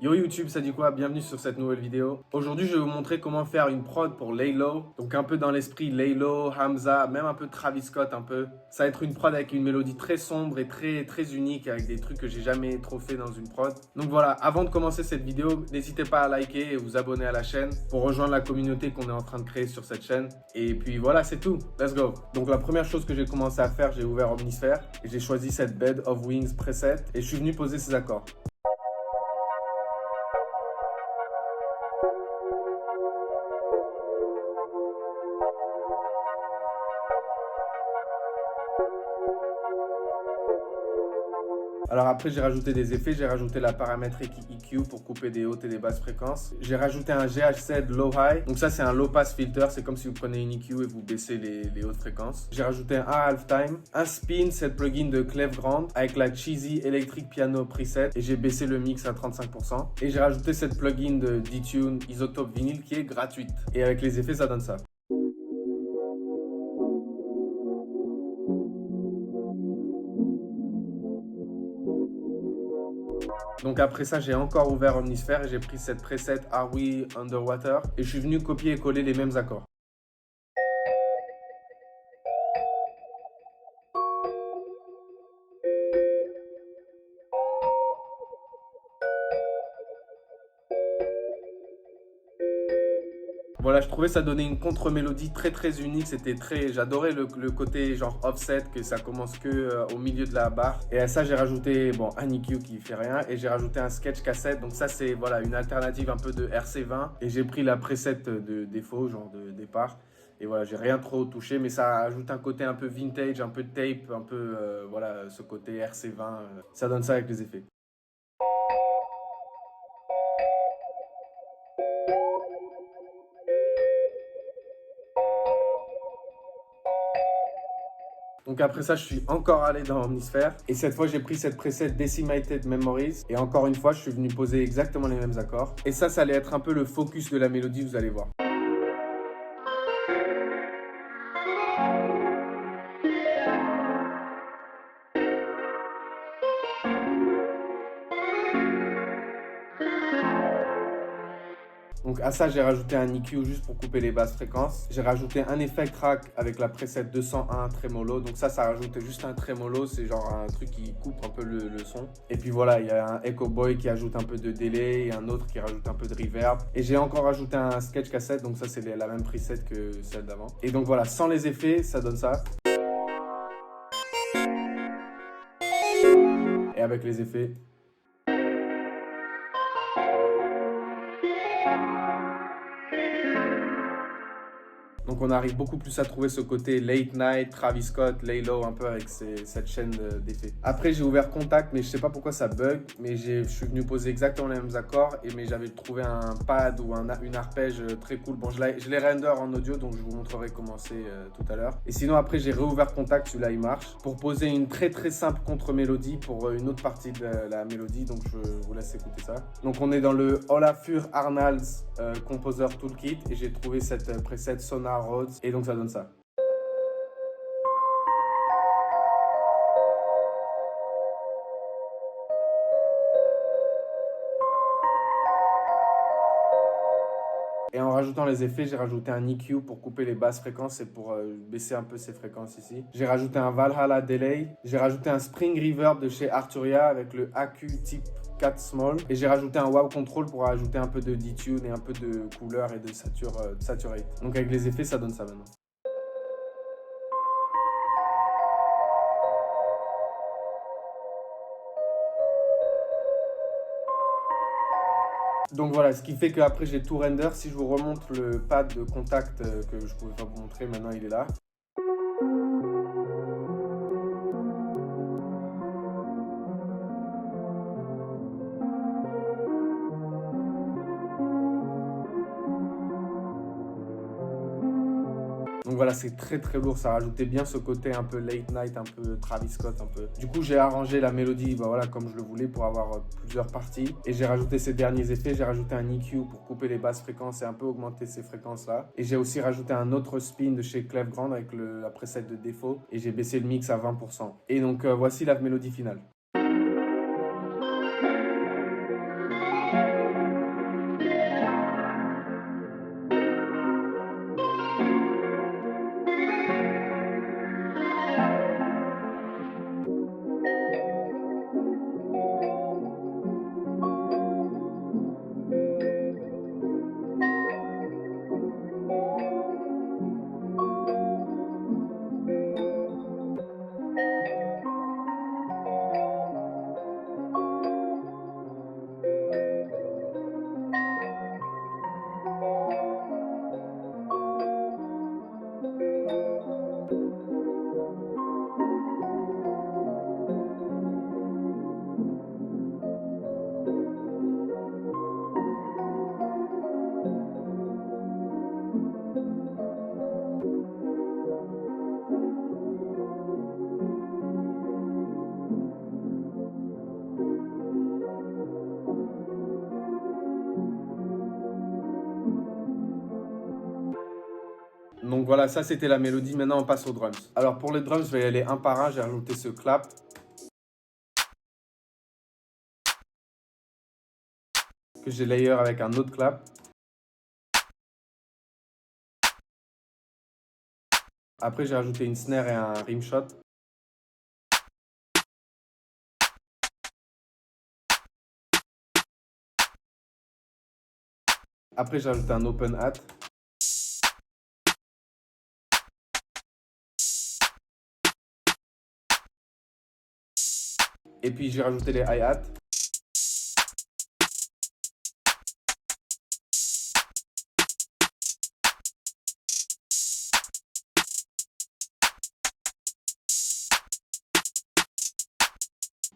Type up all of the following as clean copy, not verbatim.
Yo YouTube, ça dit quoi? Bienvenue sur cette nouvelle vidéo. Aujourd'hui, je vais vous montrer comment faire une prod pour Laylo. Donc un peu dans l'esprit Laylo, Hamza, même un peu Travis Scott un peu. Ça va être une prod avec une mélodie très sombre et très unique avec des trucs que j'ai jamais trop fait dans une prod. Donc voilà, avant de commencer cette vidéo, n'hésitez pas à liker et vous abonner à la chaîne pour rejoindre la communauté qu'on est en train de créer sur cette chaîne. Et puis voilà, c'est tout. Let's go. Donc la première chose que j'ai commencé à faire, j'ai ouvert Omnisphere et j'ai choisi cette Bed of Wings preset et je suis venu poser ces accords. Alors après, j'ai rajouté des effets, j'ai rajouté la paramétrique EQ pour couper des hautes et des basses fréquences. J'ai rajouté un GHZ Low High. Donc ça, c'est un low pass filter. C'est comme si vous prenez une EQ et vous baissez les hautes fréquences. J'ai rajouté un halftime, un spin, cette plugin de Clef Grand avec la Cheesy Electric Piano preset. Et j'ai baissé le mix à 35%. Et j'ai rajouté cette plugin de D-Tune Isotope Vinyl qui est gratuite. Et avec les effets, ça donne ça. Donc après ça, j'ai encore ouvert Omnisphere et j'ai pris cette preset Are We Underwater et je suis venu copier et coller les mêmes accords. Voilà, je trouvais ça donnait une contre-mélodie très unique. J'adorais le côté genre offset, que ça commence que au milieu de la barre. Et à ça, j'ai rajouté un EQ qui fait rien et j'ai rajouté un sketch cassette. Donc ça, c'est voilà une alternative un peu de RC20 et j'ai pris la preset de défaut, genre de départ. Et voilà, j'ai rien trop touché, mais ça ajoute un côté un peu vintage, un peu tape, un peu voilà ce côté RC20. Ça donne ça avec les effets. Donc après ça, je suis encore allé dans Omnisphere. Et cette fois, j'ai pris cette preset Decimated Memories. Et encore une fois, je suis venu poser exactement les mêmes accords. Et ça allait être un peu le focus de la mélodie, vous allez voir. Donc à ça, j'ai rajouté un EQ juste pour couper les basses fréquences. J'ai rajouté un effet track avec la preset 201 Tremolo. Donc ça rajoute juste un tremolo. C'est genre un truc qui coupe un peu le son. Et puis voilà, il y a un Echo Boy qui ajoute un peu de délai et un autre qui rajoute un peu de reverb. Et j'ai encore rajouté un sketch cassette. Donc ça, c'est la même preset que celle d'avant. Et donc voilà, sans les effets, ça donne ça. Et avec les effets... Donc on arrive beaucoup plus à trouver ce côté late night, Travis Scott, Laylo, un peu avec cette chaîne d'effets. Après j'ai ouvert Contact, mais je sais pas pourquoi ça bug, mais je suis venu poser exactement les mêmes accords, mais j'avais trouvé un pad ou une arpège très cool. Bon, je l'ai render en audio, donc je vous montrerai comment c'est tout à l'heure. Et sinon après j'ai réouvert Contact, celui-là il marche, pour poser une très simple contre-mélodie pour une autre partie de la mélodie, donc je vous laisse écouter ça. Donc on est dans le Olafur Arnalds Composer Toolkit, et j'ai trouvé cette preset Sonar Rhodes, et donc ça donne ça. Et en rajoutant les effets, j'ai rajouté un EQ pour couper les basses fréquences et pour baisser un peu ces fréquences ici. J'ai rajouté un Valhalla Delay. J'ai rajouté un Spring Reverb de chez Arturia avec le AQ Type 4 Small. Et j'ai rajouté un Wow Control pour ajouter un peu de detune et un peu de couleur et de saturate. Donc avec les effets, ça donne ça maintenant. Donc voilà, ce qui fait qu'après j'ai tout render. Si je vous remonte le pad de Contact que je pouvais pas vous montrer, maintenant il est là. Donc voilà, c'est très lourd, ça rajoutait bien ce côté un peu late night, un peu Travis Scott, un peu. Du coup, j'ai arrangé la mélodie voilà, comme je le voulais pour avoir plusieurs parties. Et j'ai rajouté ces derniers effets, j'ai rajouté un EQ pour couper les basses fréquences et un peu augmenter ces fréquences-là. Et j'ai aussi rajouté un autre spin de chez Clef Grand avec la preset de défaut. Et j'ai baissé le mix à 20%. Et donc voici la mélodie finale. Donc voilà, ça c'était la mélodie. Maintenant on passe aux drums. Alors pour les drums, je vais y aller un par un. J'ai rajouté ce clap. Que j'ai layer avec un autre clap. Après j'ai rajouté une snare et un rimshot. Après j'ai rajouté un open hat. Et puis j'ai rajouté les hi-hats.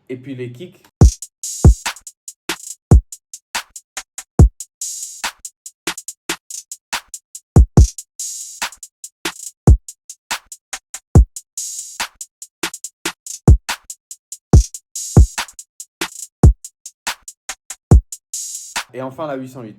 Et puis les kicks. Et enfin la 808.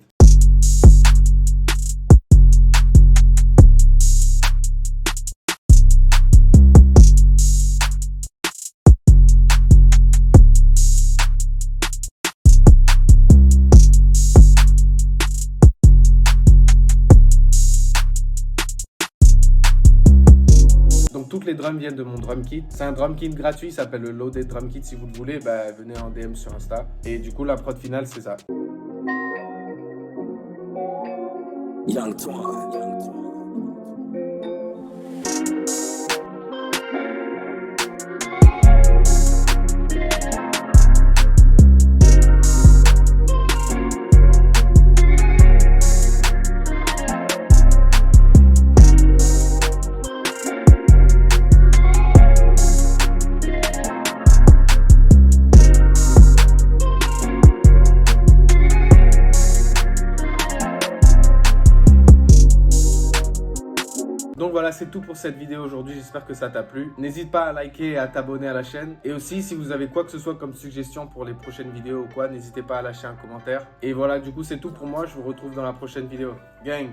Donc toutes les drums viennent de mon drum kit. C'est un drum kit gratuit, il s'appelle le Loaded Drum Kit. Si vous le voulez, bah, venez en DM sur Insta. Et du coup, la prod finale, c'est ça. Young Twan. Donc voilà, c'est tout pour cette vidéo aujourd'hui, j'espère que ça t'a plu. N'hésite pas à liker et à t'abonner à la chaîne. Et aussi, si vous avez quoi que ce soit comme suggestion pour les prochaines vidéos ou quoi, n'hésitez pas à lâcher un commentaire. Et voilà, du coup, c'est tout pour moi, je vous retrouve dans la prochaine vidéo. Gang!